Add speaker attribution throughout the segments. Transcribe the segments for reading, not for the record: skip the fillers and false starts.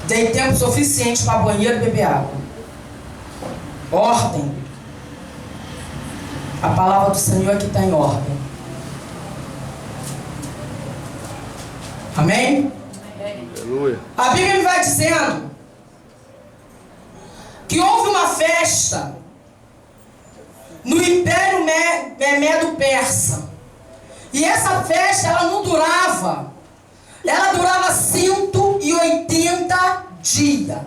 Speaker 1: Dei tempo suficiente para banheiro e beber água. Ordem. A palavra do Senhor é que está em ordem. Amém?
Speaker 2: Aleluia.
Speaker 1: A Bíblia me vai dizendo que houve uma festa no Império Medo-Persa. E essa festa, ela não durava. Ela durava 180 dias.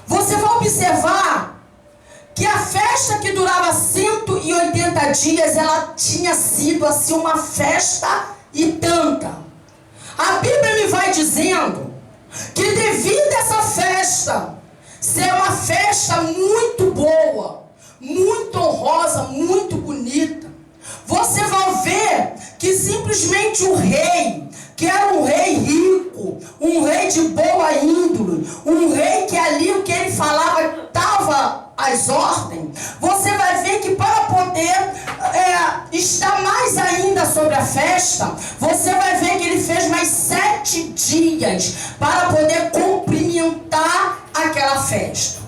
Speaker 1: Você vai observar que a festa que durava 180 dias, ela tinha sido assim uma festa e tanta. A Bíblia me vai dizendo que devido a essa festa ser uma festa muito boa, muito honrosa, muito bonita, você vai ver que simplesmente o rei, que era um rei rico, um rei de boa índole, um rei que ali o que ele falava estava às ordens, você vai ver que para poder estar mais ainda sobre a festa, você vai ver que ele fez mais 7 dias para poder cumprimentar aquela festa.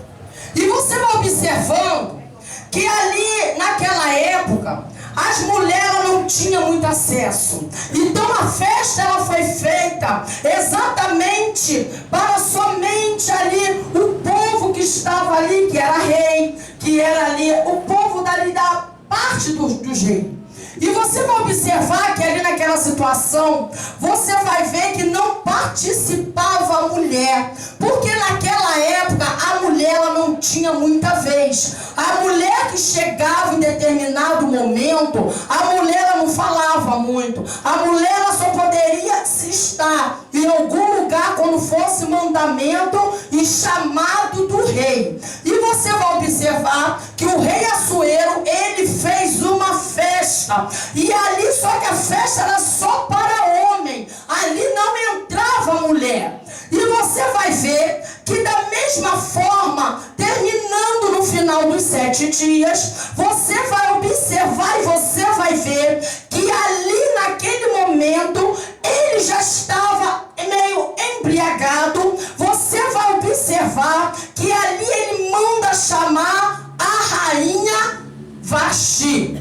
Speaker 1: E você vai observando que ali naquela época as mulheres não tinham muito acesso. Então a festa ela foi feita exatamente para somente ali o povo que estava ali, que era rei, que era ali o povo dali da parte dos reis. E você vai observar que ali naquela situação, você vai ver que não participava a mulher. Porque naquela época, a mulher ela não tinha muita vez. A mulher que chegava em determinado momento, a mulher ela não falava muito. A mulher ela só poderia estar em algum lugar quando fosse mandamento e chamado do rei. E você vai observar que o rei Assuero, ele fez uma festa. E ali, só que a festa era só para homem. Ali não entrava mulher. E você vai ver que da mesma forma, terminando no final dos 7 dias, você vai observar e você vai ver que ali naquele momento, ele já estava meio embriagado. Você vai observar que ali ele manda chamar a rainha Vasti.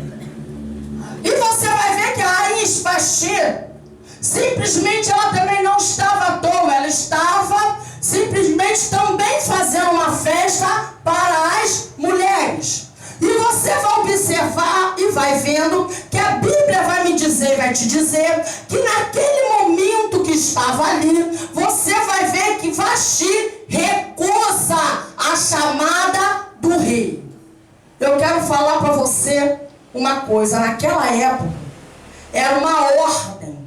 Speaker 1: E você vai ver que a rainha Vasti, simplesmente ela também não estava à toa, ela estava simplesmente também fazendo uma festa para as mulheres. E você vai observar e vai vendo que a Bíblia vai me dizer, vai te dizer que naquele momento que estava ali, você vai ver que Vasti recusa a chamada do rei. Eu quero falar para você uma coisa, naquela época era uma ordem,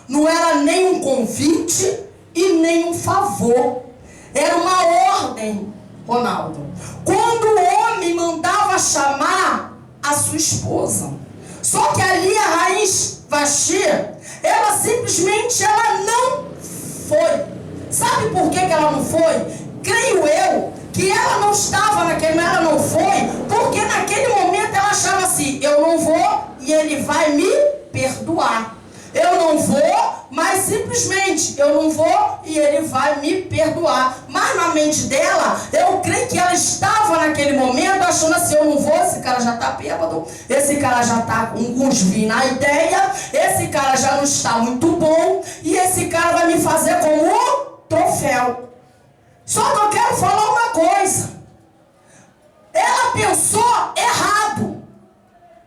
Speaker 1: não era nem um convite e nem um favor, era uma ordem, Ronaldo. Quando o homem mandava chamar a sua esposa, só que ali a rainha Vasti, ela simplesmente ela não foi. Sabe por que ela não foi? Creio eu que ela não estava naquele, ela não foi, porque naquele momento ela achava assim, eu não vou e ele vai me perdoar. Eu não vou, mas simplesmente eu não vou e ele vai me perdoar. Mas na mente dela, eu creio que ela estava naquele momento achando assim, eu não vou, esse cara já está bêbado, esse cara já está com uns vinhos na ideia, esse cara já não está muito bom e esse cara vai me fazer como um troféu. Só que eu quero falar uma coisa. Ela pensou errado.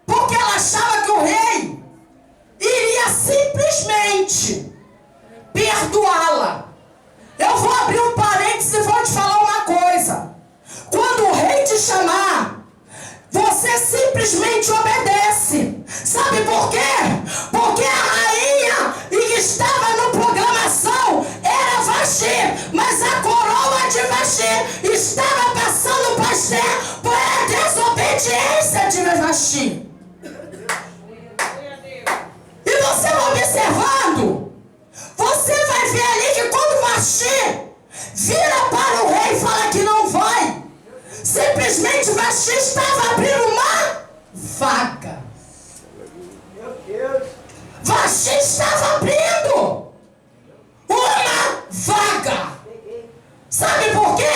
Speaker 1: Porque ela achava que o rei iria simplesmente perdoá-la. Eu vou abrir um parênteses e vou te falar uma coisa. Quando o rei te chamar, você simplesmente obedece. Sabe por quê? Porque a rainha que estava na programação era Vasti, mas a coroa de Vasti estava passando para Esther por a desobediência de Vasti. E você vai observando, você vai ver ali que quando Vasti vira para o rei e fala que não vai, simplesmente Vasti estava abrindo uma vaga. Vasti estava abrindo uma vaga. Sabe por quê?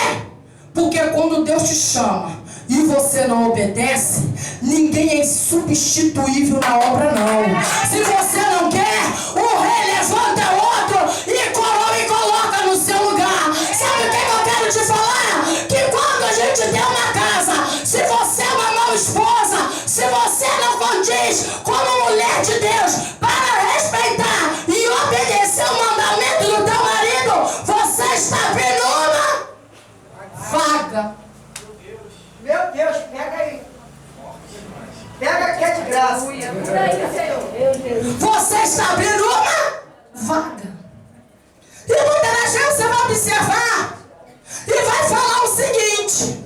Speaker 1: Porque quando Deus te chama e você não obedece, ninguém é substituível na obra, não. Se você não quer, o rei levanta outro e coroa e coloca no seu lugar. Sabe o que eu quero te falar? Que quando a gente tem uma casa, se você é uma má esposa, se você não condiz como mulher de Deus para respeitar e obedecer o mandamento do teu marido, você está abrindo uma vaga.
Speaker 2: Meu Deus, pega aí. Pega que é de graça.
Speaker 1: Você está abrindo uma vaga. E muitas das vezes você vai observar e vai falar o seguinte: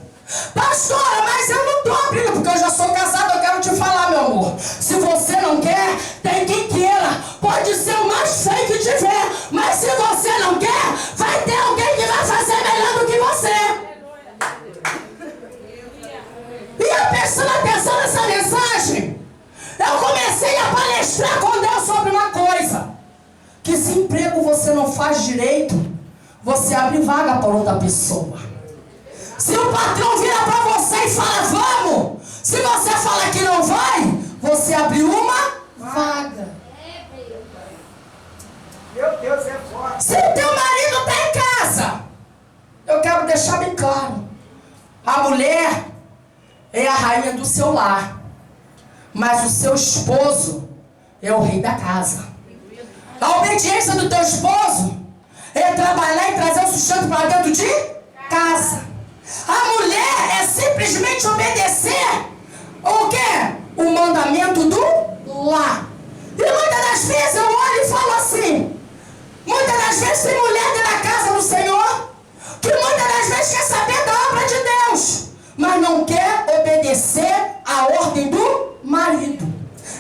Speaker 1: pastora, mas eu não estou abrindo, porque eu já sou casado. Eu quero te falar, meu amor, se você não quer, tem quem queira. Pode ser o mais feio que tiver, mas se você não quer, vai ter alguém que vai fazer melhor do que você. E eu prestando atenção nessa mensagem, eu comecei a palestrar com Deus sobre uma coisa: que se emprego você não faz direito, você abre vaga para outra pessoa. Se o patrão vira para você e fala vamos, se você fala que não vai, você abre uma vaga.
Speaker 2: Meu Deus, é forte.
Speaker 1: Se o teu marido está em casa, eu quero deixar bem claro: a mulher é a rainha do seu lar, mas o seu esposo é o rei da casa. A obediência do teu esposo é trabalhar e trazer o sustento para dentro de casa. A mulher é simplesmente obedecer o quê? O mandamento do lar. E muitas das vezes eu olho e falo assim: muitas das vezes tem mulher dentro da casa do Senhor que muitas das vezes quer saber da obra de Deus, mas não quer obedecer à ordem do marido.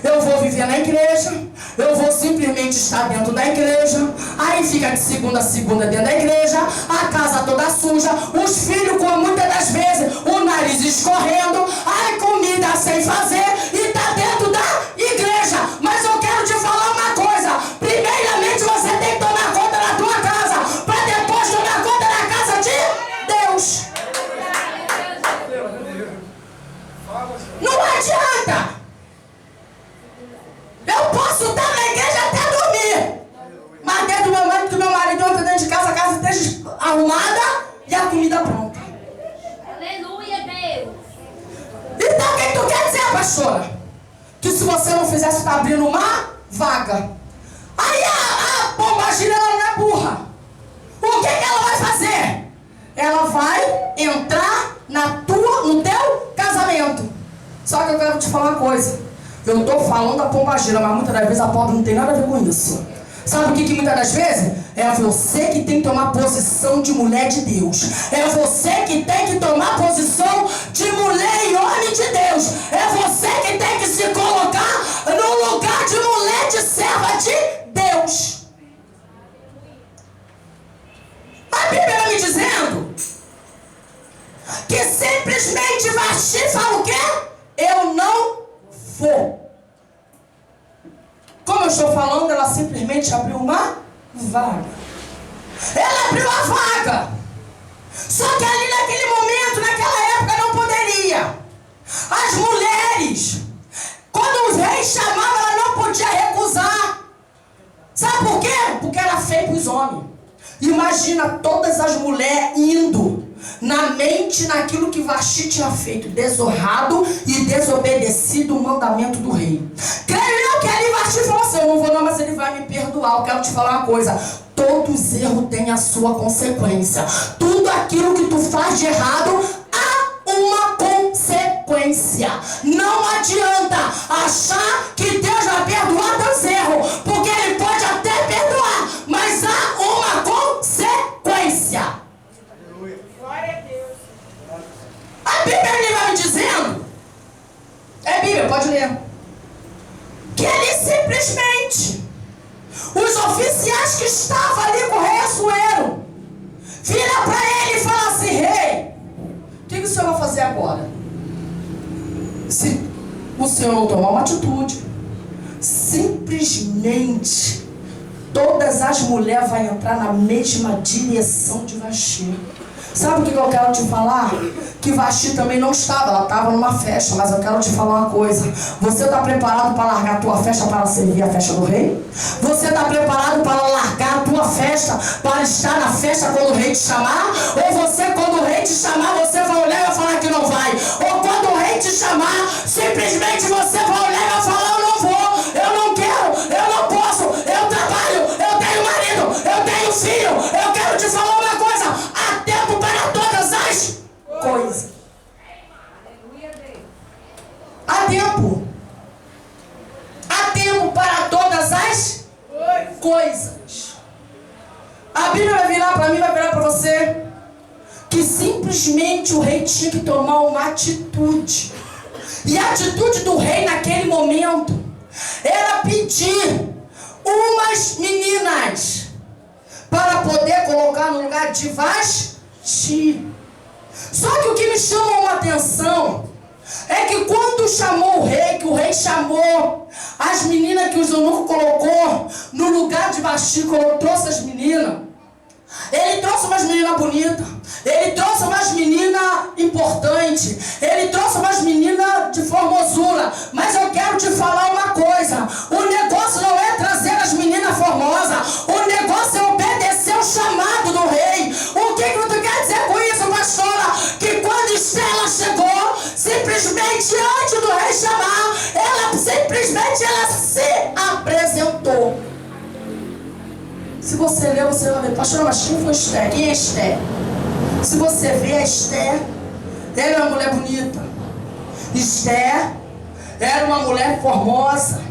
Speaker 1: Eu vou viver na igreja, eu vou simplesmente estar dentro da igreja, aí fica de segunda a segunda dentro da igreja, a casa toda suja, os filhos com muitas das vezes o nariz escorrendo, a comida sem fazer e está dentro da igreja. Mas eu quero te falar uma coisa: primeiramente você tem que tomar conta da tua casa, para depois tomar conta da casa de Deus. Não adianta. Eu posso estar na igreja até dormir, mas dentro do meu marido entra dentro de casa, a casa esteja arrumada e a comida pronta.
Speaker 3: Aleluia, Deus.
Speaker 1: Então o que tu quer dizer, pastora? Que se você não fizer, você está abrindo uma vaga. Aí a pombagira, ela não é burra. O que ela vai fazer? Ela vai entrar no teu casamento. Só que eu quero te falar uma coisa: eu estou falando da pombagira, mas muitas das vezes a pobre não tem nada a ver com isso. Sabe o que muitas das vezes? É você que tem que tomar posição de mulher de Deus. É você que tem que tomar posição de mulher e homem de Deus. É você que tem que se colocar no lugar de mulher, de serva de Deus. A Bíblia está me dizendo que simplesmente Vasti fala o quê? Eu não vou. Como eu estou falando, ela simplesmente abriu uma vaga. Ela abriu a vaga. Só que ali naquele momento, naquela época, não poderia. As mulheres, quando os reis chamavam, ela não podia recusar. Sabe por quê? Porque era feio para os homens. Imagina todas as mulheres indo na mente naquilo que Vasti tinha feito, desonrado e desobedecido o mandamento do rei. Creio eu que ali Vasti falou assim: eu não vou não, mas ele vai me perdoar. Eu quero te falar uma coisa: todos erros têm a sua consequência. Tudo aquilo que tu faz de errado há uma consequência. Não adianta achar que Deus vai perdoar teus erros, porque ele pode até perdoar, mas há uma consequência.
Speaker 2: Glória a Deus.
Speaker 1: A Bíblia vai me dizendo, é Bíblia, pode ler, que ele simplesmente, os oficiais que estavam ali com o rei Assuero, viram para ele e falam assim: rei, o que o senhor vai fazer agora? Se o senhor não tomar uma atitude, simplesmente todas as mulheres vão entrar na mesma direção de Vasti. Sabe o que eu quero te falar? Que Vasti também não estava, ela estava numa festa, mas eu quero te falar uma coisa. Você está preparado para largar a tua festa para servir a festa do rei? Você está preparado para largar a tua festa para estar na festa quando o rei te chamar? Ou você, quando o rei te chamar, você vai olhar e vai falar que não vai? Ou quando o rei te chamar, simplesmente você vai olhar e vai falar: eu não vou, eu não quero, eu não posso, eu trabalho, eu tenho marido, eu tenho filho. Eu quero te falar uma coisa: há tempo para todas as coisas. Há tempo. Há tempo para todas as coisas. A Bíblia vai virar para mim, vai virar para você, que simplesmente o rei tinha que tomar uma atitude. E a atitude do rei naquele momento era pedir umas meninas para poder colocar no lugar de Vasti. Só que o que me chama uma atenção é que quando chamou o rei, que o rei chamou as meninas que o eunuco colocou no lugar de Vasti, trouxe as meninas, ele trouxe umas meninas bonitas, ele trouxe umas meninas importantes, ele trouxe umas meninas de formosura. Mas eu quero te falar uma coisa: o negócio não é trazer as meninas formosas, o negócio é obedecer o chamado do rei. O que tu quer dizer com isso, pastora? Que quando Estela chegou, simplesmente antes do rei chamar, ela se apresentou. Se você ler, você vai ver: pastor, mas quem foi Esther? Quem é Esther? Se você vê a Esther, ela é uma mulher bonita. Esther era uma mulher formosa.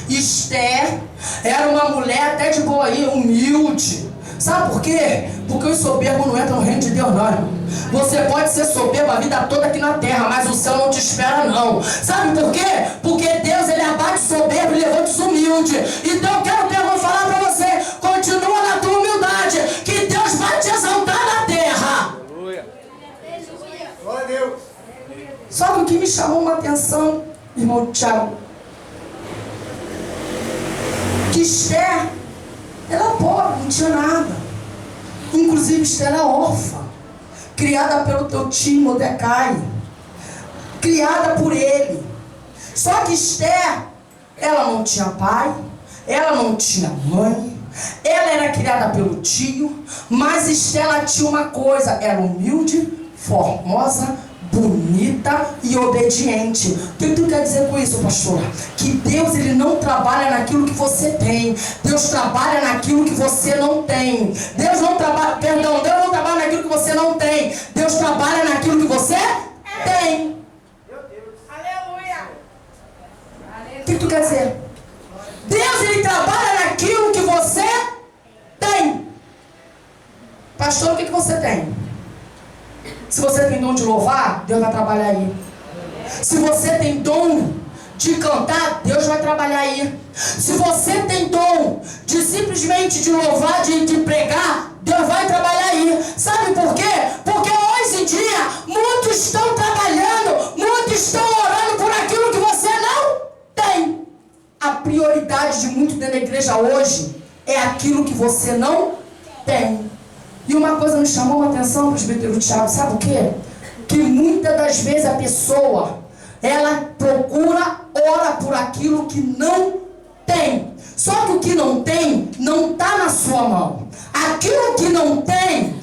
Speaker 1: Esther era uma mulher até de boa aí, humilde. Sabe por quê? Porque os soberbos não entram no reino de Deus, não, irmão. Você pode ser soberbo a vida toda aqui na terra, mas o céu não te espera, não. Sabe por quê? Porque Deus, ele abate soberbo e levanta os humildes. Então eu vou falar para você: continua na tua humildade, que Deus vai te exaltar na terra.
Speaker 2: Aleluia. Glória a Deus.
Speaker 1: Só que o que me chamou uma atenção, irmão Tiago, que Esther era pobre, não tinha nada. Inclusive Esther era órfã, criada pelo teu tio Mordecai, criada por ele. Só que Esther, ela não tinha pai, ela não tinha mãe, ela era criada pelo tio, mas Esther, ela tinha uma coisa: era humilde, formosa, bonita e obediente. O que tu quer dizer com isso, pastor? Que Deus, ele não trabalha naquilo que você tem. Deus trabalha naquilo que você não tem. Deus não trabalha naquilo que você não tem. Deus trabalha naquilo que você tem.
Speaker 3: Aleluia.
Speaker 1: O que tu quer dizer? Deus, ele trabalha naquilo que você tem. Pastor, o que você tem? Se você tem dom de louvar, Deus vai trabalhar aí. Se você tem dom de cantar, Deus vai trabalhar aí. Se você tem dom de simplesmente de louvar, de pregar, Deus vai trabalhar aí. Sabe por quê? Porque hoje em dia muitos estão trabalhando, muitos estão orando por aquilo que você não tem. A prioridade de muitos dentro da igreja hoje é aquilo que você não tem. E uma coisa me chamou a atenção, presbítero Tiago, sabe o quê? Que muitas das vezes a pessoa, ela procura, ora por aquilo que não tem. Só que o que não tem, não está na sua mão. Aquilo que não tem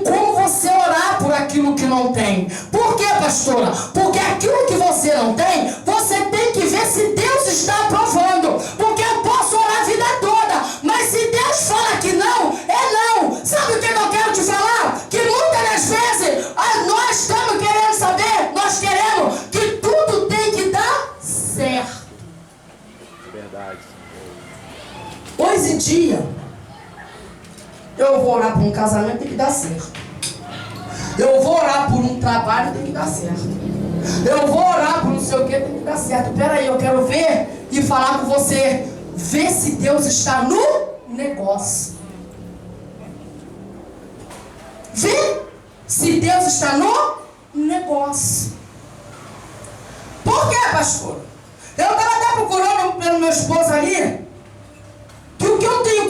Speaker 1: como você orar por aquilo que não tem. Por quê, pastora? Porque aquilo que você não tem, você tem que ver se Deus está aprovando. Porque eu posso orar a vida toda, mas se Deus fala que não, é não. Sabe o que eu quero te falar? Que muitas das vezes nós estamos querendo saber, nós queremos que tudo tem que dar certo.
Speaker 2: Verdade.
Speaker 1: Hoje em dia, eu vou orar por um casamento, tem que dar certo. Eu vou orar por um trabalho, tem que dar certo. Eu vou orar por não sei o que, tem que dar certo. Peraí, eu quero ver e falar com você. Ver se Deus está no negócio. Ver se Deus está no negócio. Por quê, pastor? Eu estava até procurando pelo meu esposo ali, que o que eu tenho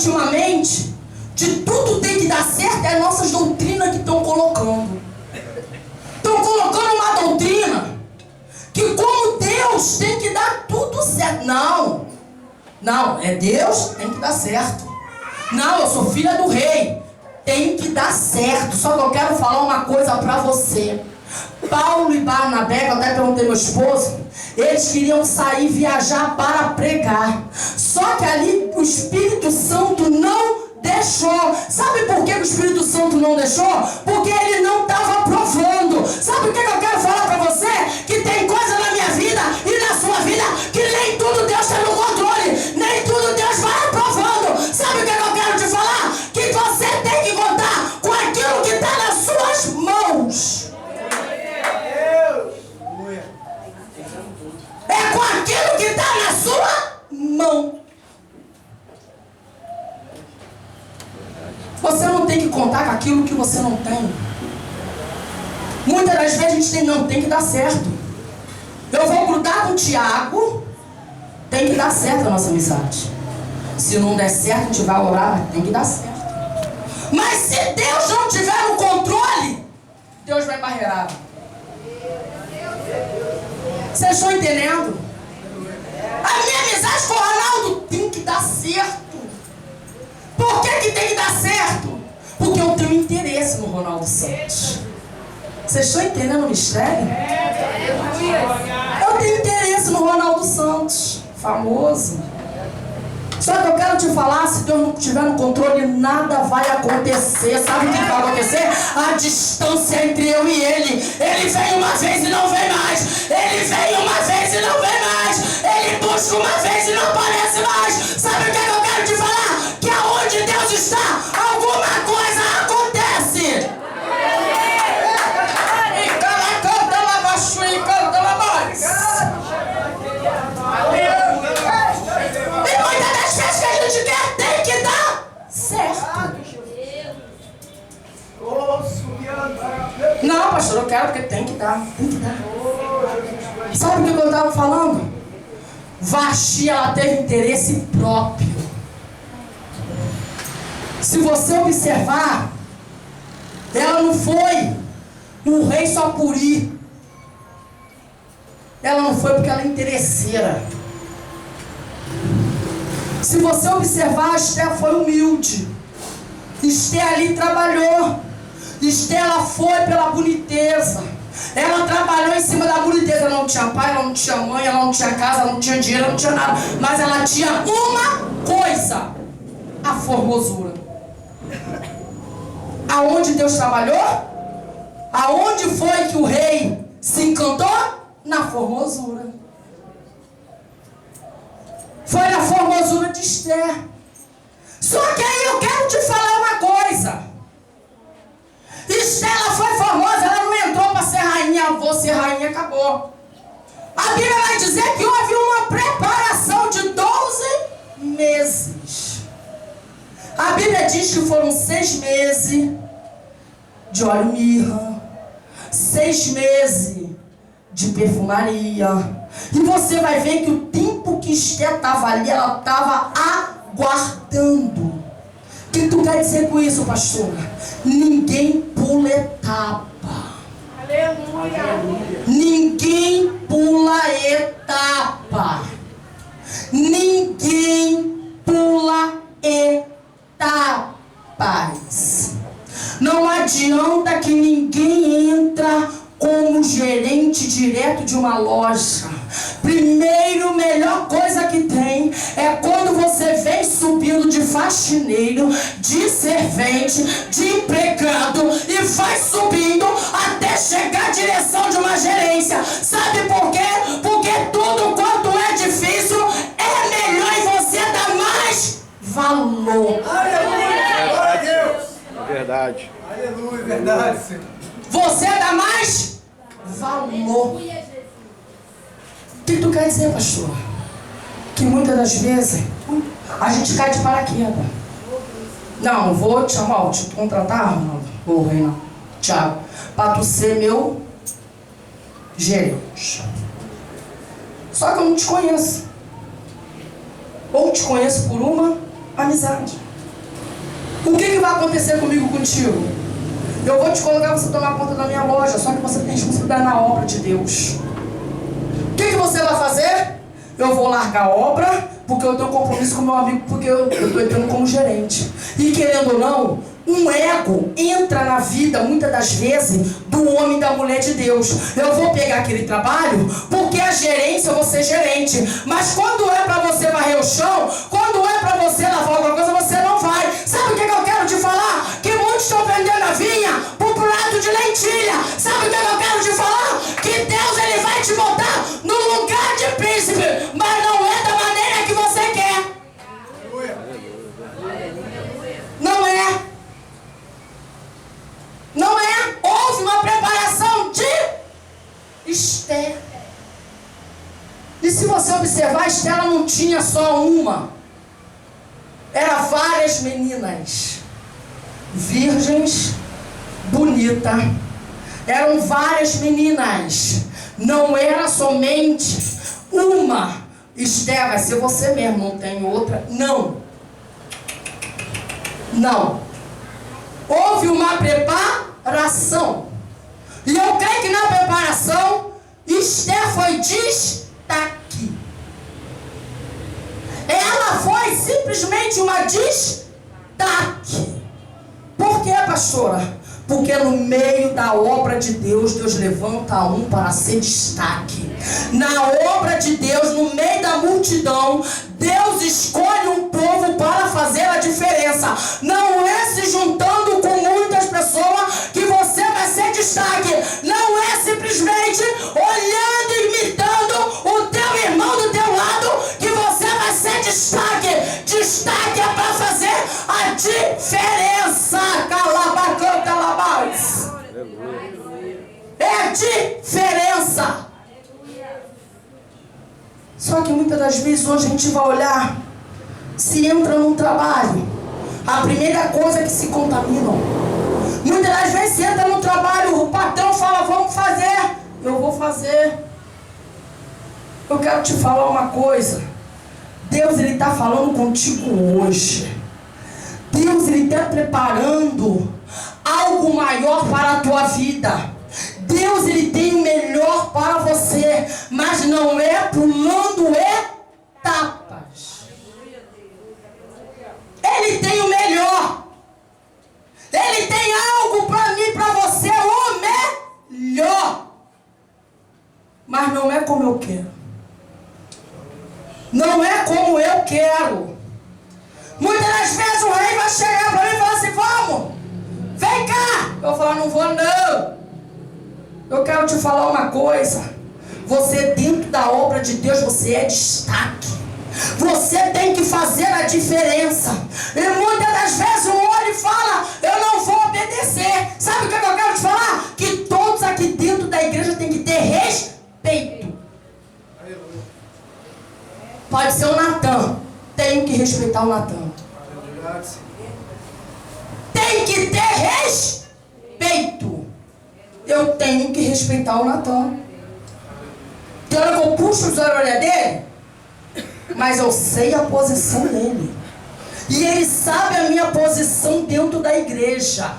Speaker 1: ultimamente, de tudo tem que dar certo, é as nossas doutrinas que estão colocando. Estão colocando uma doutrina que como Deus tem que dar tudo certo. Não, é Deus, tem que dar certo. Não, eu sou filha do rei, tem que dar certo. Só que eu quero falar uma coisa para você. Paulo e Barnabé, eu até perguntei meu esposo, eles queriam sair viajar para pregar. Só que ali o Espírito Santo não deixou. Sabe por que o Espírito Santo não deixou? Porque ele não estava aprovando. Sabe o que eu quero falar para você? Que tem coisa na minha vida e na sua vida que nem tudo Deus está no controle, nem tudo Deus vai aprovando. Sabe o que eu quero te falar? Que você tem que contar com aquilo que está nas suas mãos. É com aquilo que está na sua mão. Você não tem que contar com aquilo que você não tem. Muitas das vezes a gente não tem que dar certo. Eu vou grudar com o Tiago, tem que dar certo a nossa amizade. Se não der certo, a gente vai orar, mas tem que dar certo. Mas se Deus não tiver no controle, Deus vai barreirar. Vocês estão entendendo? A minha amizade com o Ronaldo tem que dar certo. Por que tem que dar certo? Porque eu tenho interesse no Ronaldo Santos. Vocês estão entendendo o mistério? Eu tenho interesse no Ronaldo Santos, famoso. Só que eu quero te falar, se Deus não estiver no controle, nada vai acontecer. Sabe o que vai acontecer? A distância entre eu e ele. Ele vem uma vez e não vem mais. Ele vem uma vez e não vem mais. Ele busca uma vez e não aparece mais. Sabe o que eu quero te falar? Que aonde Deus está, alguma coisa acontece. E canta lá baixo e canta lá mais. E muitas das vezes que a gente quer, tem que dar certo. Não, pastor, eu quero porque tem que dar. Tem que dar. Sabe o que eu estava falando? Vasti, ela teve interesse próprio. Se você observar, ela não foi um rei só por ir. Ela não foi porque ela é interesseira. Se você observar, Esther foi humilde. Esther ali trabalhou. Esther, ela foi pela boniteza. Ela trabalhou em cima da boniteza. Ela não tinha pai, ela não tinha mãe, ela não tinha casa, ela não tinha dinheiro, ela não tinha nada. Mas ela tinha uma coisa: a formosura. Aonde Deus trabalhou? Aonde foi que o rei se encantou? Na formosura. Foi na formosura de Esther. Só que aí eu quero te falar uma coisa. Esther, ela foi formosa, ela não entrou para ser rainha. Vou ser rainha, acabou. A Bíblia vai dizer que houve uma preparação de 12 meses. A Bíblia diz que foram 6 meses de óleo mirra, 6 meses de perfumaria. E você vai ver que o tempo que Esther estava ali, ela estava aguardando. O que tu quer dizer com isso, pastor? Ninguém pula etapa.
Speaker 3: Aleluia.
Speaker 1: Ninguém pula etapa. Ninguém pula etapas. Não adianta que ninguém entra como gerente direto de uma loja. Primeiro, melhor coisa que tem é quando você vem subindo de faxineiro, de servente, de empregado e vai subindo até chegar à direção de uma gerência. Sabe por quê? Porque tudo quanto é difícil é melhor e você dá mais valor.
Speaker 2: Aleluia! Glória a Deus!
Speaker 4: Verdade.
Speaker 2: Aleluia, verdade, Senhor.
Speaker 1: Você dá mais valor. O que tu quer dizer, pastor? Que muitas das vezes a gente cai de paraquedas. Não, vou te chamar, te contratar, Ronaldo, ou Renan, Thiago, para tu ser meu gerente. Só que eu não te conheço. Ou te conheço por uma amizade. O que vai acontecer comigo, contigo? Eu vou te colocar você tomar conta da minha loja, só que você tem responsabilidade na obra de Deus. O que você vai fazer? Eu vou largar a obra, porque eu tenho um compromisso com meu amigo, porque eu estou entrando como gerente. E querendo ou não, um ego entra na vida, muitas das vezes, do homem e da mulher de Deus. Eu vou pegar aquele trabalho, porque a gerência, eu vou ser gerente. Mas quando é para você varrer o chão, quando é para você lavar alguma coisa, você não vai. Sabe o que eu quero te falar? Que muitos estão vendendo a vinha por prato de lentilha. Sabe o que eu quero te falar? Que Deus, Ele vai te botar no lugar de príncipe, mas não é da maneira que você quer. Não é. Não é. Houve uma preparação de Esther. E se você observar, Esther ela não tinha só uma. Era várias meninas. Virgens, bonita. Eram várias meninas. Não era somente uma. Esther, vai ser você mesmo, não tem outra. Não. Não. Houve uma preparação. E eu creio que na preparação, Esther foi destaque. Ela foi simplesmente uma destaque. Por quê, pastora? Porque no meio da obra de Deus, Deus levanta um para ser destaque. Na obra de Deus, no meio da multidão, Deus escolhe um povo para fazer a diferença. Não é se juntando com muitas pessoas que você vai ser destaque. Não é simplesmente olhando e imitando o teu irmão do teu lado que você vai ser destaque. Destaque é para fazer a diferença. Calabacanta labais. É diferença. Só que muitas das vezes hoje a gente vai olhar, se entra num trabalho, a primeira coisa é que se contaminam. Muitas das vezes se entra num trabalho, o patrão fala, vamos fazer, eu vou fazer. Eu quero te falar uma coisa. Deus, Ele está falando contigo hoje. Deus, Ele está preparando algo maior para a tua vida. Deus, Ele tem o melhor para você, mas não é pulando etapas. Ele tem o melhor. Ele tem algo para mim, para você, o melhor. Mas não é como eu quero. Não é como eu quero. Muitas das vezes o rei vai chegar para mim e falar assim, vamos, vem cá. Eu vou falar, não vou não. Eu quero te falar uma coisa. Você dentro da obra de Deus, você é destaque. Você tem que fazer a diferença. E muitas das vezes o olho fala, eu não vou obedecer. Sabe o que eu quero te falar? Que todos aqui dentro da igreja tem que ter respeito. Pode ser o Natan. Tenho que respeitar o Natan. Tem que ter respeito. Eu tenho que respeitar o Natan. Tem hora que eu puxo os orelhas dele, mas eu sei a posição dele. E ele sabe a minha posição dentro da igreja.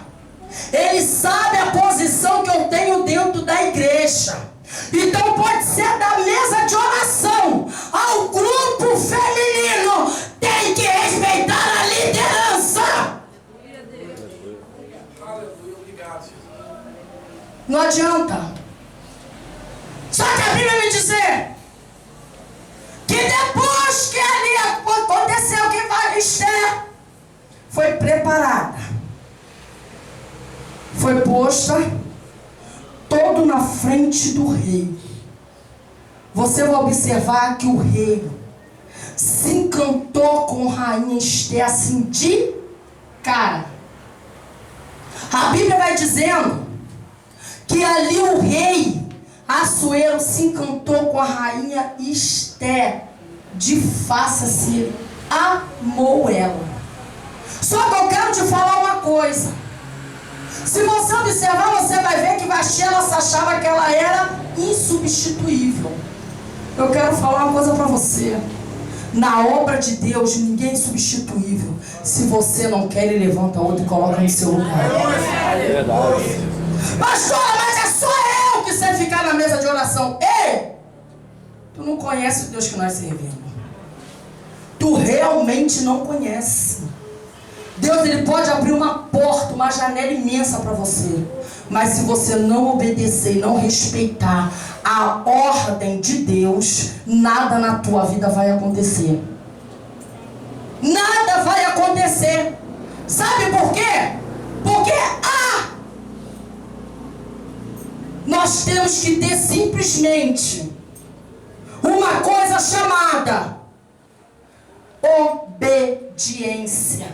Speaker 1: Ele sabe a posição que eu tenho dentro da igreja. Então pode ser da mesa de oração ao grupo feminino. Tem que respeitar a liderança. Não adianta. Só que a Bíblia me dizer que depois que ali aconteceu, que Esther foi preparada, foi posta todo na frente do rei. Você vai observar que o rei se encantou com a rainha Esther assim de cara. A Bíblia vai dizendo que ali o rei Assuero se encantou com a rainha Esther de face, assim, amou ela. Só que eu quero te falar uma coisa. Se você observar, você vai ver que Vasti, ela se achava que ela era insubstituível. Eu quero falar uma coisa para você. Na obra de Deus, ninguém é substituível. Se você não quer, ele levanta outro e coloca no seu lugar.
Speaker 4: É verdade.
Speaker 1: Pastor, mas é só eu que sei ficar na mesa de oração. Ei! Tu não conhece o Deus que nós servimos. Tu realmente não conhece. Deus, ele pode abrir uma porta, uma janela imensa para você. Mas se você não obedecer e não respeitar a ordem de Deus, nada na tua vida vai acontecer. Nada vai acontecer. Sabe por quê? Porque nós temos que ter simplesmente uma coisa chamada obediência.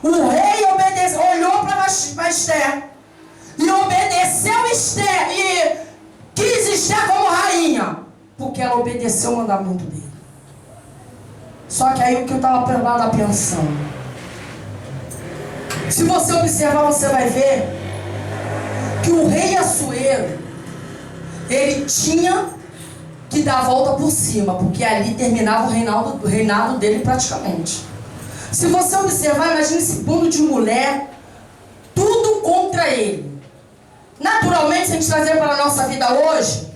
Speaker 1: O rei olhou para Esther e obedeceu Esther e quis Esther como rainha, porque ela obedeceu o mandamento dele. Só que aí o que eu estava pensando, se você observar, você vai ver que o rei Assuero, ele tinha que dar a volta por cima, porque ali terminava o reinado dele praticamente. Se você observar, imagine esse bando de mulher, tudo contra ele. Naturalmente, se a gente trazer para a nossa vida hoje,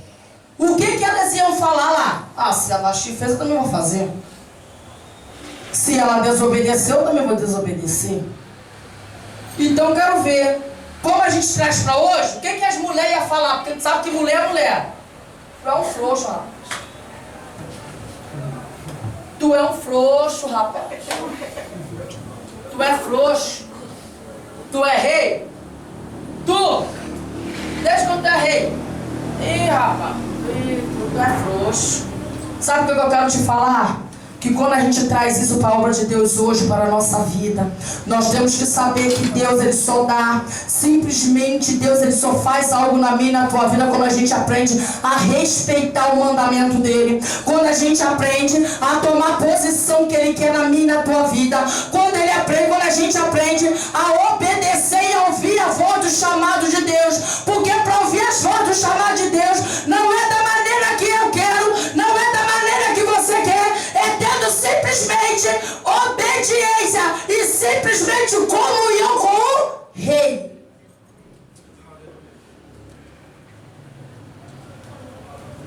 Speaker 1: o que elas iam falar lá? Se a Vasti fez, eu também vou fazer. Se ela desobedeceu, eu também vou desobedecer. Então, eu quero ver como a gente traz para hoje, o que as mulheres iam falar, porque a gente sabe que mulher é mulher. Tu é um frouxo, rapaz. Tu é um frouxo, rapaz. Tu é frouxo. Tu é rei. Tu, desde quando tu é rei? Ih, rapaz. Tu é frouxo. Sabe o que eu quero te falar? Que quando a gente traz isso para a obra de Deus hoje, para a nossa vida, nós temos que saber que Deus, ele só dá, simplesmente Deus, ele só faz algo na minha e na tua vida quando a gente aprende a respeitar o mandamento dele, quando a gente aprende a tomar a posição que ele quer na minha e na tua vida, quando a gente aprende a obedecer e a ouvir a voz do chamado de Deus, porque para ouvir as vozes do chamado de Deus, não é da maneira que eu quero, não é da maneira que você quer, é tendo simplesmente obediência e simplesmente comunhão com o rei.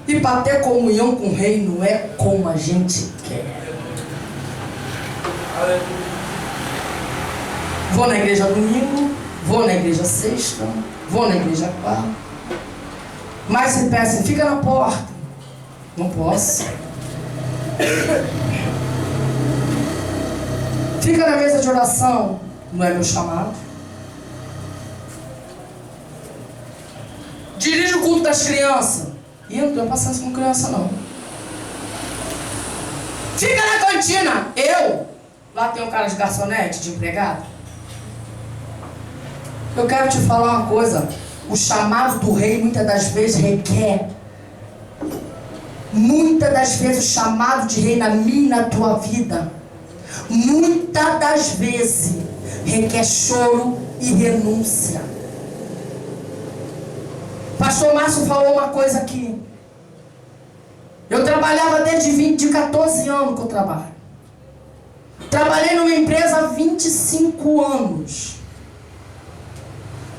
Speaker 1: E para ter comunhão com o rei não é como a gente quer. Vou na igreja domingo, vou na igreja sexta, vou na igreja quarta. Mas se peçam, fica na porta. Não posso. Fica na mesa de oração, não é meu chamado. Dirige o culto das crianças. E eu não tenho paciência com criança, não. Fica na cantina. Lá tem um cara de garçonete, de empregado. Eu quero te falar uma coisa. O chamado do rei muitas das vezes requer. Muitas das vezes o chamado de rei na minha e na tua vida, muitas das vezes requer choro e renúncia. Pastor Márcio falou uma coisa aqui. Eu trabalhava desde 14 anos que eu trabalho. Trabalhei numa empresa há 25 anos.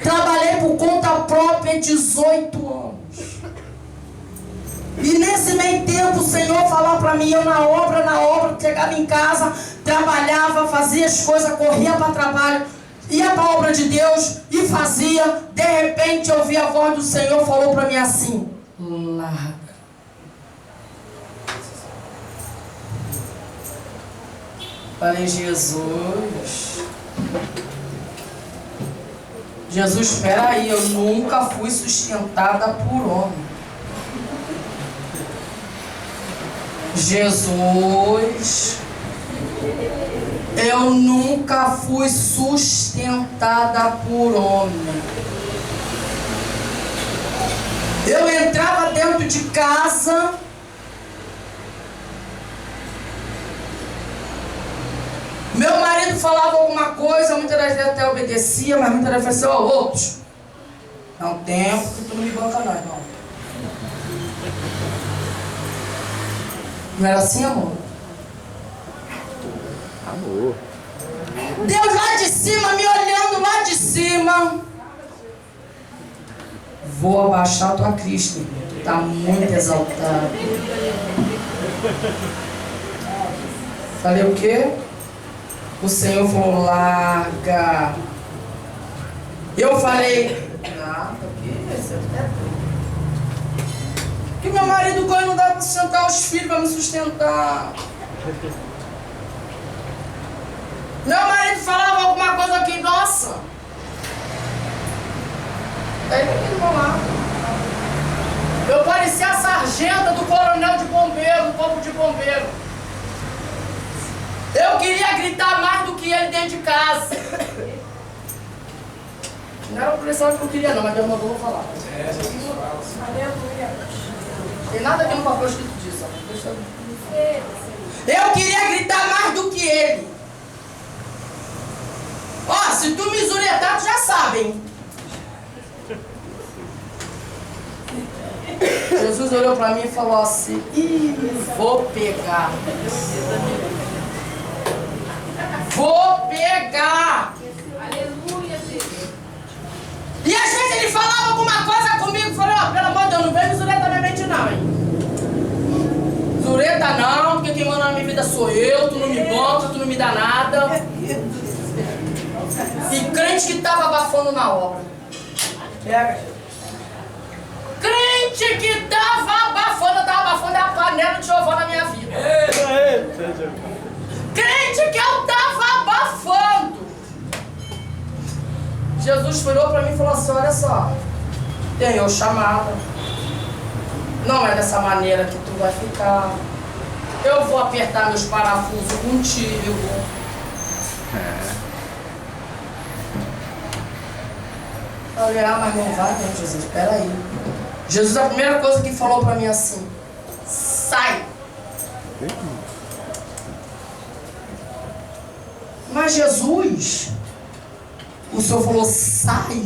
Speaker 1: Trabalhei por conta própria 18 anos. E nesse meio tempo o Senhor falou para mim, eu na obra, chegava em casa, trabalhava, fazia as coisas, corria para trabalho, ia para a obra de Deus e fazia. De repente eu ouvi a voz do Senhor, falou para mim assim: larga. Falei, Jesus, espera aí, eu nunca fui sustentada por homem. Jesus, eu nunca fui sustentada por homem. Eu entrava dentro de casa, meu marido falava alguma coisa, muitas das vezes até obedecia, mas muitas das vezes eu falei assim: outros, não tempo que tu não me banca não, irmão. Não era assim, amor?
Speaker 4: Amor.
Speaker 1: Deus lá de cima, me olhando lá de cima. Vou abaixar tua crista, irmão. Tu tá muito exaltado. Falei o quê? O Senhor falou, larga. Eu falei, nada, o quê? Que meu marido ganha, não dá pra sustentar os filhos, pra me sustentar. Meu marido falava alguma coisa aqui, nossa. Daí ele não lá. Eu parecia a sargenta do coronel de bombeiro, do corpo de bombeiro. Eu queria gritar mais do que ele dentro de casa. Não era o policial que eu queria não, mas Deus mandou eu falar.
Speaker 3: Aleluia.
Speaker 1: Tem nada aqui no papel escrito disso. Eu queria gritar mais do que ele. Ó, se tu me zuretar, tu já sabe, hein? Jesus olhou pra mim e falou assim, vou pegar. Vou pegar.
Speaker 3: Aleluia, Deus.
Speaker 1: E às vezes ele falava alguma coisa comigo, falou, ó, pelo amor de Deus, não vem me zuretar minha mente não, hein? Zureta não, porque quem manda na minha vida sou eu, tu não me banca, tu não me dá nada. E crente que tava abafando na obra. Crente que tava abafando a panela de Jeová na minha vida. Crente que eu tava abafando. Jesus virou pra mim e falou assim, olha só, tem chamada. Não é dessa maneira que tu vai ficar. Eu vou apertar meus parafusos contigo. Falei, mas não vai, não, Jesus, peraí. Jesus, a primeira coisa que falou pra mim assim, sai. Mas Jesus, o Senhor falou, sai.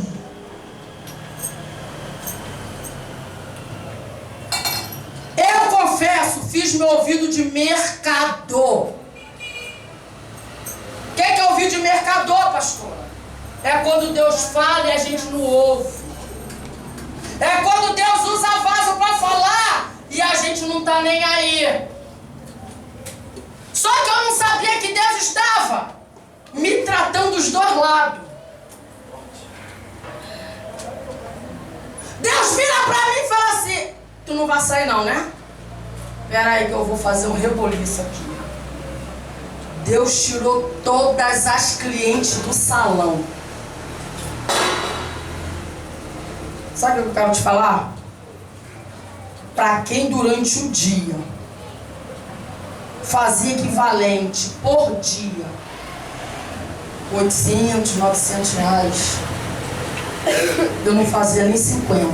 Speaker 1: Eu confesso, fiz meu ouvido de mercador. O que é ouvido de mercador, pastora? É quando Deus fala e a gente não ouve. É quando Deus usa a vaso para falar e a gente não está nem aí. Só que eu não sabia que Deus estava me tratando dos dois lados. Deus vira para mim e fala assim, tu não vai sair não, né? Espera aí que eu vou fazer um reboliço aqui. Deus tirou todas as clientes do salão. Sabe o que eu quero te falar? Para quem durante o dia fazia equivalente por dia 800, 900 reais, eu não fazia nem 50.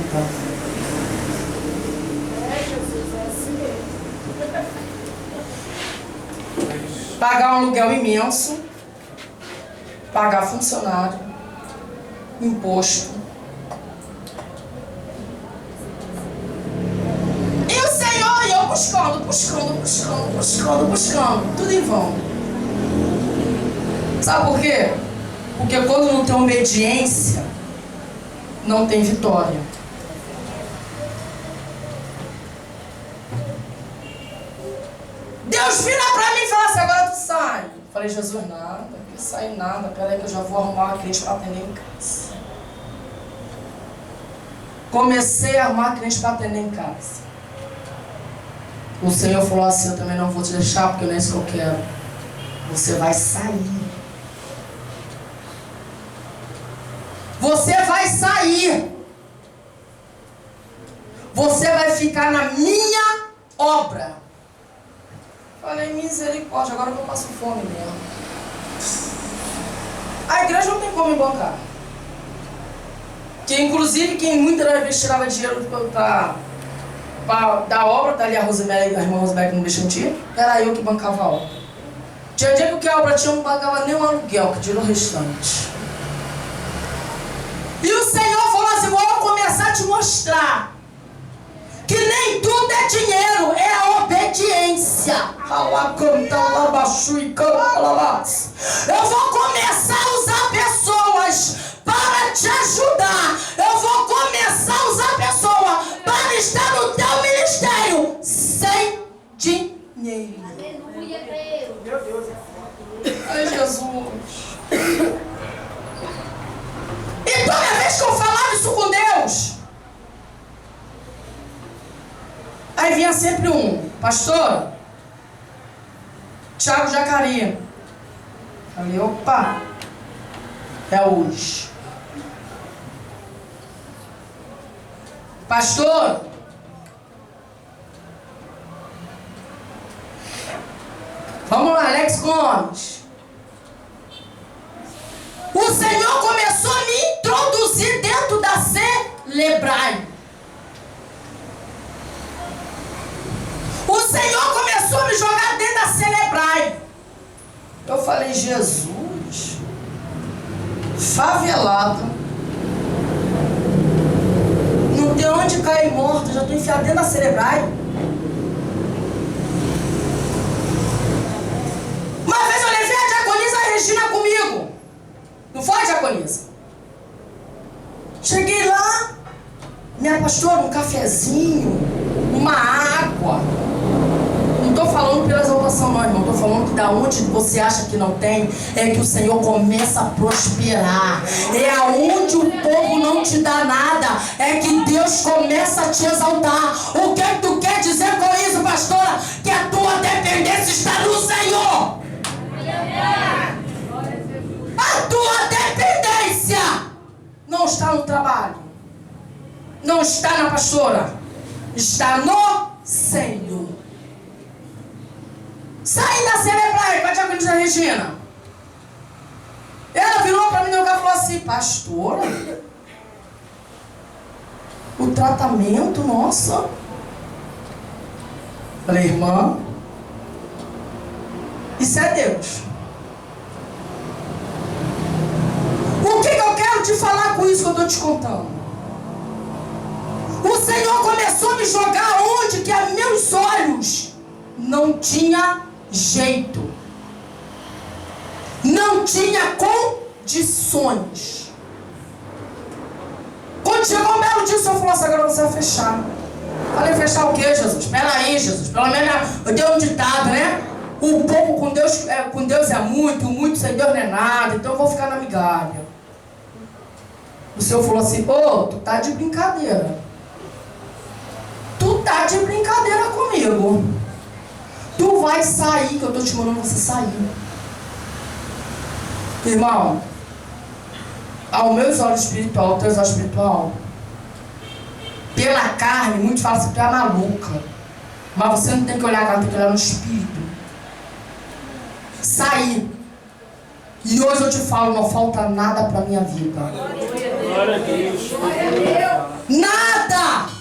Speaker 1: Pagar um aluguel imenso, pagar funcionário, imposto. E o Senhor e eu buscando, tudo em vão. Sabe por quê? Porque quando não tem obediência, não tem vitória. Deus vira pra mim e fala assim, agora tu sai. Falei, Jesus, nada, não sai nada, peraí que eu já vou arrumar uma crente para atender em casa. Comecei a arrumar crente para atender em casa. O Senhor falou assim, eu também não vou te deixar, porque não é isso que eu quero. Você vai sair. Você vai sair. Você vai ficar na minha obra. Falei, misericórdia, agora que eu passo fome mesmo. A igreja não tem como me bancar. Que inclusive quem muitas das vezes tirava dinheiro da obra, tá ali a Rosemary, a irmã Rosemary que não deixou tinha, era eu que bancava a obra. Tinha dia que a obra tinha, não pagava nem um aluguel, que tirou o restante. E o Senhor falou assim, vou começar a te mostrar que nem tudo é dinheiro, é a obediência. Eu vou começar a usar pessoas para te ajudar. Eu vou começar a usar pessoas para estar no teu ministério sem dinheiro.
Speaker 3: Aleluia, Deus.
Speaker 2: Meu Deus,
Speaker 1: Ai, Jesus. E toda vez que eu falava isso com Deus, aí vinha sempre pastor, Thiago Jacaria. Falei, opa, é hoje. Pastor, vamos lá, Alex Gomes. O Senhor começou a me introduzir dentro da Celebrai. O Senhor começou a me jogar dentro da Celebrai. Eu falei, Jesus, favelado, não tem onde cair morto, já estou enfiado dentro da Celebrai. Uma vez eu levei a diaconisa Regina comigo. Não foi, diaconisa? Cheguei lá, minha pastora, um cafezinho, uma água. Não estou falando pela exaltação não, irmão. Estou falando que da onde você acha que não tem, é que o Senhor começa a prosperar. É aonde o povo não te dá nada, é que Deus começa a te exaltar. O que tu quer dizer com isso, pastora? Que a tua dependência está no Senhor. A tua dependência não está no trabalho, não está na pastora, está no Senhor. Saí da Celebrai com a diaconisa Regina. Ela virou para mim e falou assim, pastora, o tratamento, nossa. Falei, irmã, isso é Deus. O que eu quero te falar com isso que eu estou te contando? O Senhor começou a me jogar onde que a meus olhos não tinha jeito, não tinha condições. Quando chegou um belo dia, o Senhor falou assim, agora você vai fechar. Falei, fechar o quê, Jesus? Espera aí, Jesus. Pelo menos eu dei um ditado, né? O pouco com Deus é muito, o muito sem Deus não é nada, então eu vou ficar na migalha. O Senhor falou assim, tu tá de brincadeira. Tu tá de brincadeira comigo. Tu vai sair, que eu tô te mandando você sair. Irmão, ao meus olhos espiritual, aos teus olhos espiritual, pela carne, muitos falam assim, tu é maluca. Mas você não tem que olhar, tem que olhar no espírito. Sair. E hoje eu te falo, não falta nada para minha vida.
Speaker 4: Glória a Deus.
Speaker 1: Nada!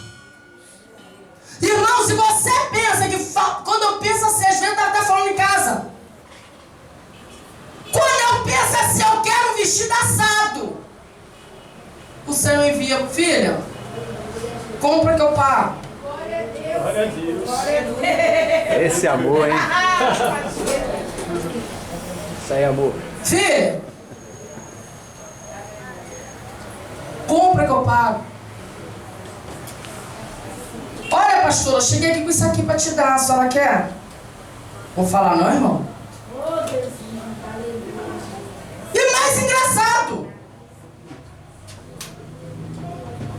Speaker 1: Irmão, se você pensa que quando eu penso assim, às vezes eu estava até falando em casa. Quando eu penso assim, eu quero um vestido assado. O Senhor envia, filha, compra que eu pago.
Speaker 4: Glória a Deus.
Speaker 5: Esse amor, hein? Isso aí, amor.
Speaker 1: Filha, compra que eu pago. Olha, pastora, eu cheguei aqui com isso aqui para te dar. A senhora quer? Vou falar não, irmão? E mais engraçado,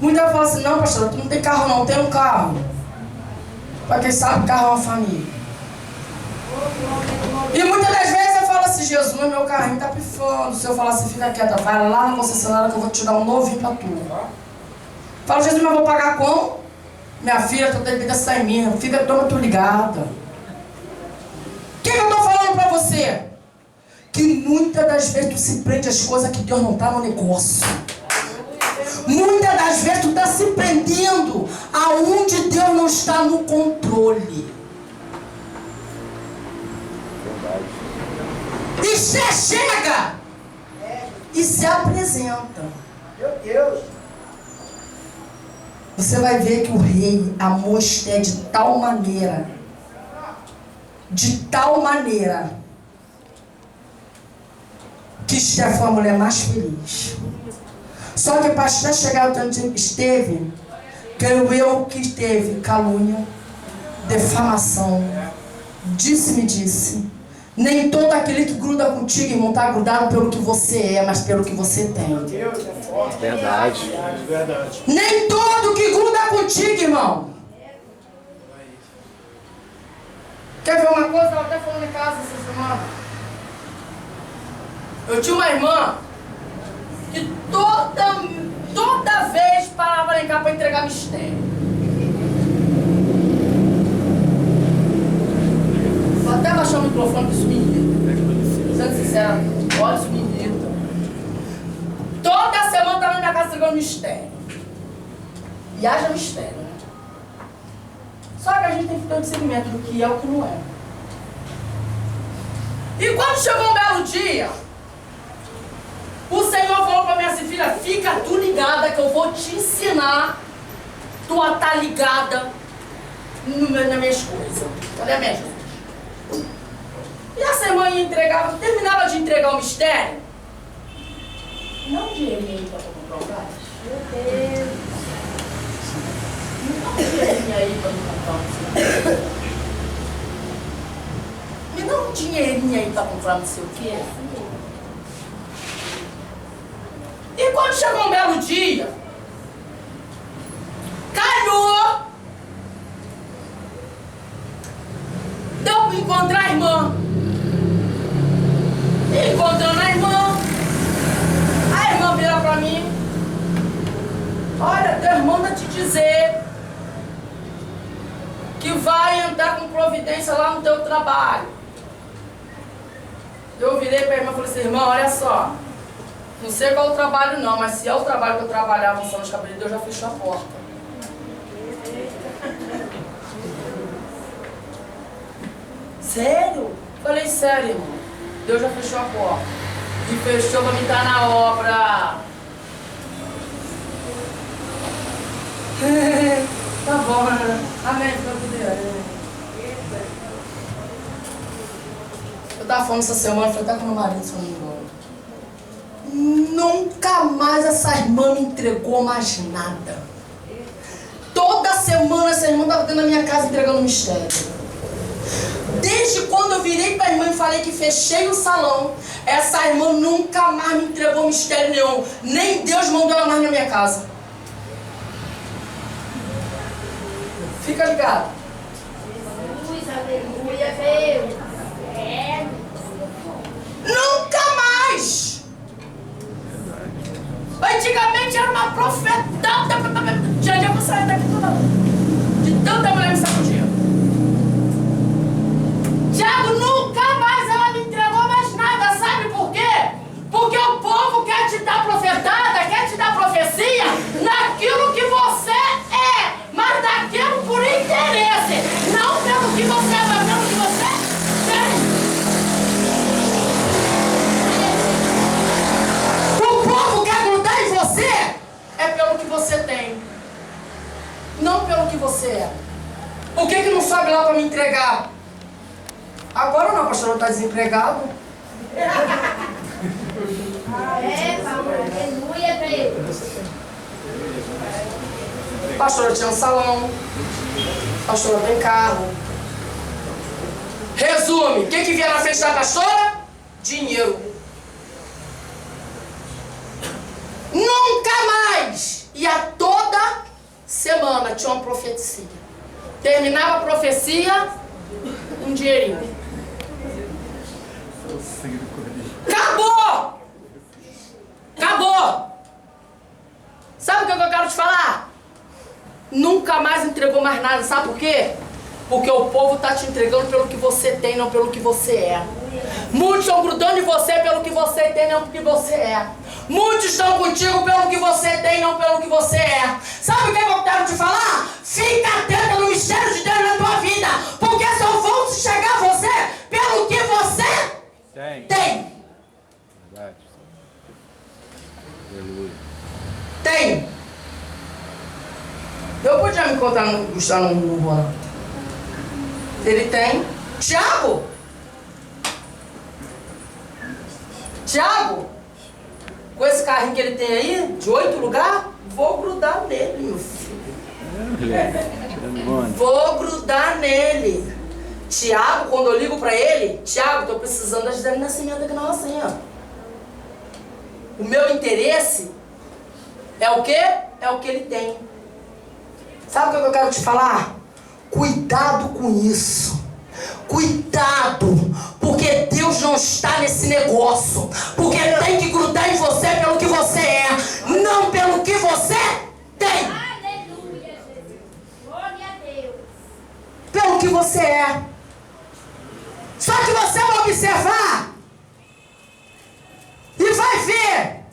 Speaker 1: muita fala assim, não, pastora, tu não tem carro não, tem um carro. Para quem sabe, carro é uma família. E muitas das vezes eu falo assim, Jesus, meu carrinho tá pifando. Se eu falar assim, fica quieta, vai lá na concessionária que eu vou te dar um novinho pra tu. Fala, Jesus, mas eu vou pagar como? Minha filha, tua dependência está em mim. Fica, toma, tu ligada. O que eu tô falando pra você? Que muitas das vezes tu se prende às coisas que Deus não tá no negócio. Muitas das vezes tu tá se prendendo aonde Deus não está no controle. E você chega e se apresenta.
Speaker 2: meu Deus.
Speaker 1: Você vai ver que o rei amou Esté de tal maneira. de tal maneira que Esther foi a mulher mais feliz. Só que para chegar ao tanto que esteve, creio eu que teve calúnia, defamação, disse-me-disse. Nem todo aquele que gruda contigo, irmão, está grudado pelo que você é, mas pelo que você tem.
Speaker 5: Verdade.
Speaker 4: Verdade.
Speaker 1: Nem todo que gruda contigo, irmão. Quer ver uma coisa? Eu estava até falando em casa essa semana. Eu tinha uma irmã que toda vez parava lá em casa para entregar mistério. Vou até baixar o microfone que isso me irrita. Sendo sincero, olha, isso me irrita. Toda semana estava na minha casa entregando mistério. E haja mistério, né? Só que a gente tem que ter um discernimento do que é o que não é. E quando chegou um belo dia, o Senhor falou para minha filha: fica tu ligada que eu vou te ensinar tu a estar ligada nas minhas coisas. Cadê a minha Jesus? E essa irmã entregava, terminava de entregar o mistério. Não um dinheirinho aí para comprar um gás? Meu Deus. Não um dinheirinho aí para comprar um gás. Me dá um dinheirinho aí para comprar não sei o quê. E quando chegou um belo dia, calhou, deu para encontrar a irmã. E encontrando a irmã vira para mim: olha, teu irmão vai te dizer que vai entrar com providência lá no teu trabalho. Eu virei para a irmã e falei assim: irmã, olha só, não sei qual é o trabalho não, mas se é o trabalho que eu trabalhava no salão de cabeleireiro, Deus já fechou a porta. Sério? Falei: sério, irmão, Deus já fechou a porta. E fechou para me entrar na obra. Tá bom, né? Amém, fica com Deus. Eu tava falando essa semana, foi até com meu marido, se não me engano. Nunca mais essa irmã me entregou mais nada. Toda semana essa irmã estava dentro da minha casa entregando mistério. Desde quando eu virei para a irmã e falei que fechei o salão, essa irmã nunca mais me entregou mistério nenhum. Nem Deus mandou ela mais na minha casa. Fica ligado.
Speaker 3: Aleluia, Deus.
Speaker 1: Nunca mais! Antigamente era uma profetão. Já eu vou sair daqui toda hora. De tanta mulher me sacudia. Tiago, nunca mais ela me entregou mais nada. Sabe por quê? Porque o povo quer te dar profetada, quer te dar profecia naquilo que você é, mas daquilo por interesse. Não pelo que você é, mas pelo que você tem. O povo quer grudar em você é pelo que você tem, não pelo que você é. Por que não sobe lá para me entregar? Agora não, pastor, está desempregado.
Speaker 3: Aleluia, Deus.
Speaker 1: Pastor, tinha um salão. Pastor, tem carro. Resume, o que vinha na frente da pastora? Dinheiro. Nunca mais! E a toda semana tinha uma profecia. Terminava a profecia, um dinheirinho. Acabou! Acabou! Sabe o que eu quero te falar? Nunca mais entregou mais nada. Sabe por quê? Porque o povo está te entregando pelo que você tem, não pelo que você é. Muitos estão grudando em você pelo que você tem, não pelo que você é. Muitos estão contigo pelo que você tem, não pelo que você é. Sabe o que eu quero te falar? Fica atento no mistério de Deus na tua vida. Porque só vão chegar a você pelo que você tem.
Speaker 5: Verdade. Aleluia.
Speaker 1: Tem. Eu podia me encontrar no Gustavo no Rola. Ele tem. Tiago? Tiago? Com esse carrinho que ele tem aí, de 8 lugares, vou grudar nele, meu filho. Vou grudar nele. Tiago, quando eu ligo pra ele, Tiago, tô precisando da Gisele Nascimento aqui na Rocinha. O meu interesse é o quê? É o que ele tem. Sabe o que eu quero te falar? Cuidado com isso. Cuidado, porque Deus não está nesse negócio. Porque tem que grudar em você pelo que você é, não pelo que você tem.
Speaker 3: Aleluia, Jesus. Glória a Deus.
Speaker 1: Pelo que você é. Só que você vai observar e vai ver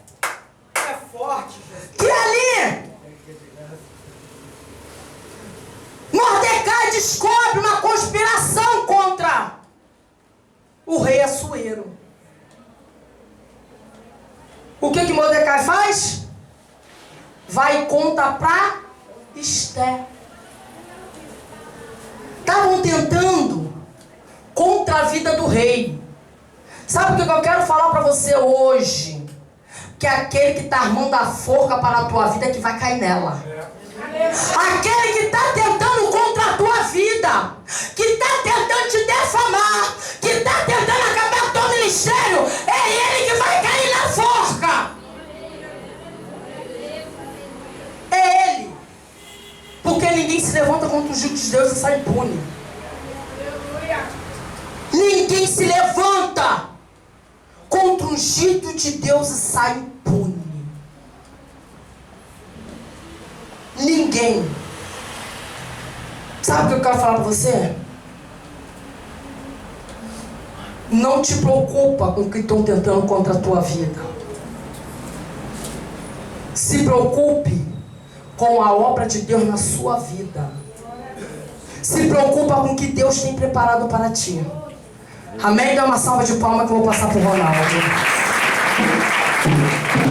Speaker 2: É forte, Jesus.
Speaker 1: que ali Mordecai descobre uma conspiração contra o rei Assuero. O que Mordecai faz? Vai e conta para Esther. Estavam tentando contra a vida do rei. Sabe o que eu quero falar para você hoje? Que aquele que está armando a forca para a tua vida é que vai cair nela. Aquele que está tentando contra a tua vida, que está tentando te defamar, que está tentando acabar com o teu ministério, é ele que vai cair na forca. É ele. Porque ninguém se levanta contra o jugo de Deus e sai impune. Ninguém se levanta contra o ungido de Deus e sai impune. Ninguém. Sabe o que eu quero falar para você? Não te preocupa com o que estão tentando contra a tua vida. Se preocupe com a obra de Deus na sua vida. Se preocupa com o que Deus tem preparado para ti. Amém? Dá uma salva de palmas que eu vou passar para o Ronaldo.